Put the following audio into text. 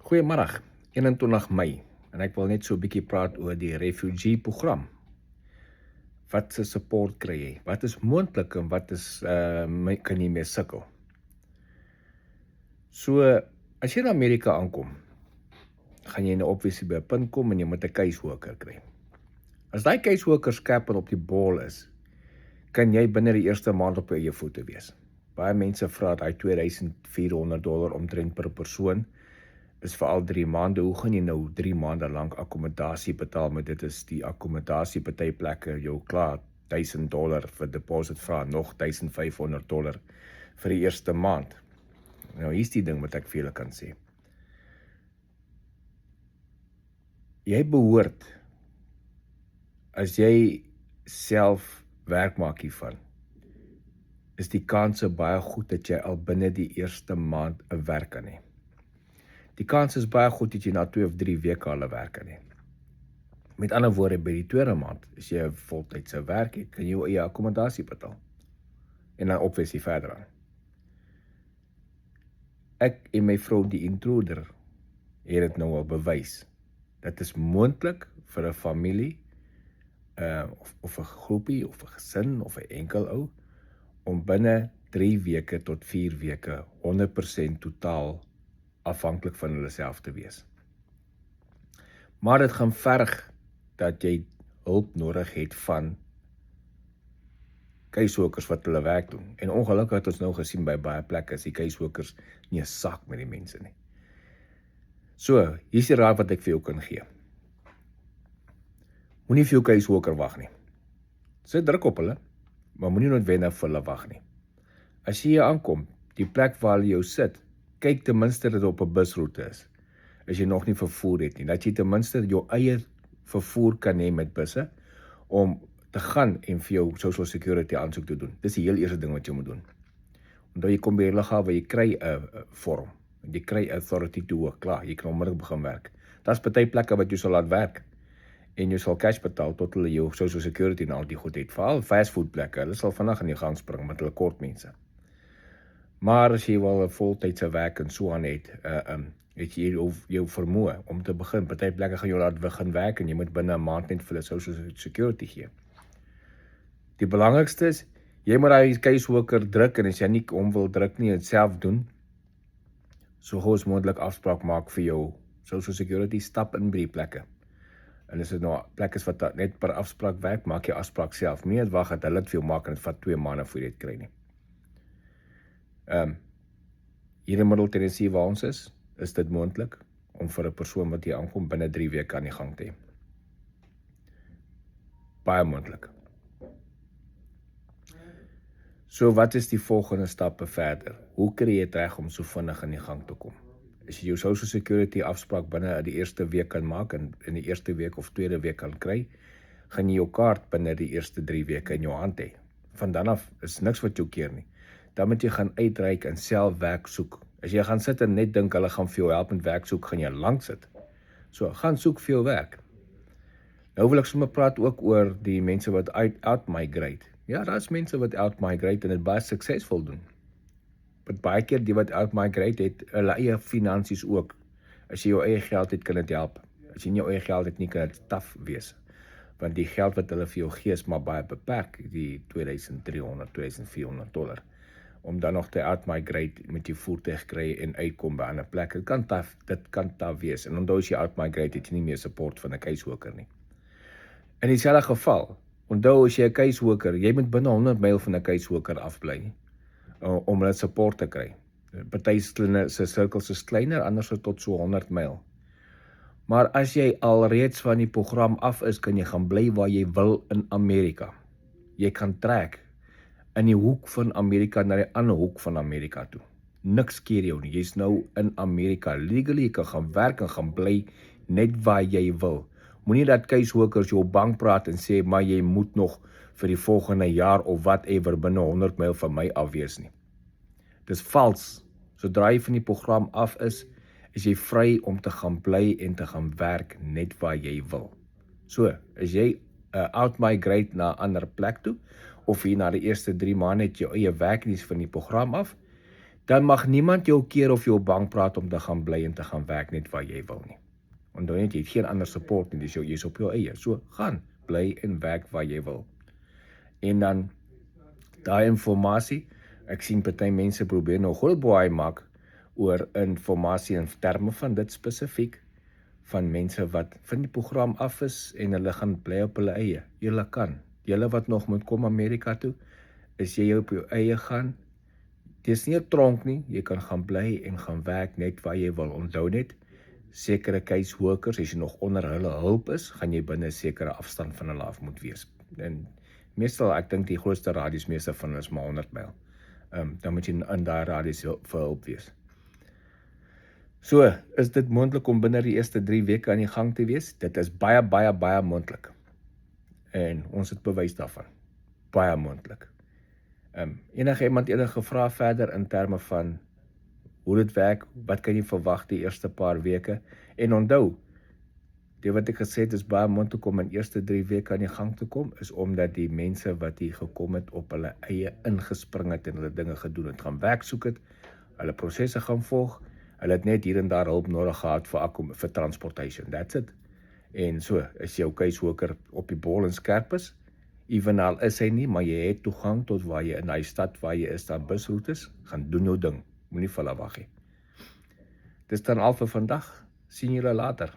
Goeiemiddag, 21 Mei, en ek wil net so 'n bietjie praat oor die refugee program. Wat se support kry jy? Wat is moontlik en wat is kan jy mee sukkel? So, as jy in Amerika aankom, gaan jy nou obviously by 'n punt kom en jy moet 'n caseworker kry. As daai caseworker skerp en op die bal is, kan jy binne die eerste maand op jou eie voete wees. Baie mense vra daai $2,400 omtrent per persoon is vir al 3 maande. Hoe gaan jy nou 3 maande lank akkommodasie betaal, maar dit is die akkommodasie party plekke jou klaar $1,000 vir deposit vra, nog $1,500 vir die eerste maand. Nou hier's die ding wat ek vir julle kan sê. Jy behoort, as jy self werk maak hiervan, is die kanse baie goed dat jy al binne die eerste maand 'n werk kan hê. Die kans is baie goed dat jy na 2 of 3 weke al 'n werk kan hê. Met ander woorde, by die tweede maand, as jy 'n voltydse werk het, kan jy jou eie akkommodasie betaal. En dan obviously verder aan. Ek en my vrou, die intruder, het dit nou al bewys. Dit is moontlik vir 'n familie, of 'n groepie, of 'n gesin, of 'n enkel ou, om binne 3 weke tot 4 weke 100% totaal afhanklik van hulle self te wees. Maar dit gaan verg dat jy hulp nodig het van caseworkers wat hulle werk doen. En ongelukkig het ons nou gesien by baie plekke is die caseworkers nie 'n sak met die mense nie. So, hier's die raad wat ek vir jou kan gee. Moenie vir jou caseworker wag nie. Sit druk op hulle, maar moenie noodwendig vir hulle wag nie. As jy hier aankom, die plek waar jy jou sit, kyk ten minste dat dit op 'n busroete is, as jy nog nie vervoer het nie, dat jy ten minste jou eie vervoer kan hê met busse, om te gaan en vir jou social security aansoek te doen. Dis die heel eerste ding wat jy moet doen. Onthou, jy kom by die lughawe, jy kry 'n vorm, jy kry authority to work, klaar, jy kan onmiddellik begin werk. Daar's party plekke wat jy sal laat werk, en jy sal cash betaal tot hulle jou social security en al die goed het, veral fast food plekke, hulle sal vinnig in die gang spring, met hulle kort mense. Maar as jy wel 'n voltydse werk en so aan het, het jy jou vermoë om te begin. Party plekke gaan jou laat begin werk en jy moet binne 'n maand net vir hulle social security gee. Die belangrikste is, jy moet daai caseworker druk, en as jy nie om wil druk nie en self doen, so gou as moontlik afspraak maak vir jou social security, stap in by die plekke. En as dit nou plekke is wat net per afspraak werk, maak jy afspraak self. Nie net wag dat hulle dit vir jou maak en dit vat 2 maande voor jy dit kry nie. Hier in Middle Tennessee waar ons is dit moontlik om vir 'n persoon wat hier aankom binne 3 weke aan die gang te hê. Baie moontlik. So wat is die volgende stappe verder? Hoe kry jy dit reg om so vinnig aan die gang te kom? As jy jou social security afspraak binne die eerste week kan maak en in die eerste week of tweede week kan kry, gaan jy jou kaart binne die eerste 3 weke in jou hand hê. Van dan af is niks wat jou keer nie. Dan moet jy gaan uitreik en self werk soek. As jy gaan sit en net dink hulle gaan vir jou help met werk soek, gaan jy lank sit. So, gaan soek vir jou werk. Nou wil ek sommer praat ook oor die mense wat out-migrate. Ja, daar's mense wat out-migrate en dit baie suksesvol doen. Want baie keer die wat out-migrate het hulle eie finansies ook. As jy jou eie geld het, kan dit help. As jy nie jou eie geld het nie, kan dit taaf wees. Want die geld wat hulle vir jou gee is maar baie beperk, die $2,300, $2,400. Om dan nog te out-migrate met die voertuig kry en uitkom by 'n ander plek. Dit kan taaf wees. En onthou as jy out-migrate, het jy nie meer support van 'n caseworker nie. In dieselfde geval, onthou as jy 'n caseworker, jy moet binne 100 myl van 'n caseworker afbly om hulle support te kry. Party se sirkels is kleiner, anders tot so 100 myl. Maar as jy alreeds van die program af is, kan jy gaan bly waar jy wil in Amerika. Jy kan trek in die hoek van Amerika na die ander hoek van Amerika toe. Niks keer jou nie, jy's nou in Amerika. Legally, jy kan gaan werk en gaan bly net waar jy wil. Moenie dat caseworkers jou bang praat en sê, maar jy moet nog vir die volgende jaar of whatever binne 100 myl van my af wees nie. Dis vals. Sodra jy van die program af is jy vry om te gaan bly en te gaan werk net waar jy wil. So, as jy out-migrate na 'n ander plek toe, of hier na die eerste 3 maande het jou eie werkdiens van die program af, dan mag niemand jou keer of jou bang praat om te gaan bly en te gaan werk net waar jy wil nie. Onthou net, jy het geen ander support nie, dis jy is op jou eie. So, gaan, bly en werk waar jy wil. En dan, daai informasie, ek sien party mense probeer nou groot boei maak oor informasie in terme van dit spesifiek, van mense wat van die program af is en hulle gaan bly op hulle eie. Julle kan. Julle wat nog moet kom Amerika toe, is jy op jou eie gaan. Dis nie 'n tronk nie, jy kan gaan bly en gaan werk net waar jy wil. Onthou net, sekere caseworkers, as jy nog onder hulle hulp is, gaan jy binne 'n sekere afstand van hulle af moet wees. En meestal, ek dink die grootste radius meeste van hulle is maar 100 myl. Dan moet jy in daai radius vir hulp wees. So, is dit moontlik om binne die eerste 3 weke aan die gang te wees? Dit is baie, baie, baie moontlik. En ons het bewys daarvan. Baie moontlik. Enige iemand gevra verder in terme van hoe dit werk, wat kan jy verwag die eerste paar weke? En onthou, dit wat ek gesê het is baie moontlik om in eerste 3 weke aan die gang te kom, is omdat die mense wat hier gekom het op hulle eie ingespring het en hulle dinge gedoen het, gaan werk soek het, hulle prosesse gaan volg, hulle het net hier en daar hulp nodig gehad vir transportation, that's it. En so, is jou caseworker op die bol en skerp is, evenal is hy nie, maar jy het toegang tot waar jy in die stad waar jy is, daar busroutes, gaan doen jou ding, moenie vir hulle wag nie. Dis dan al vir vandag, sien julle later.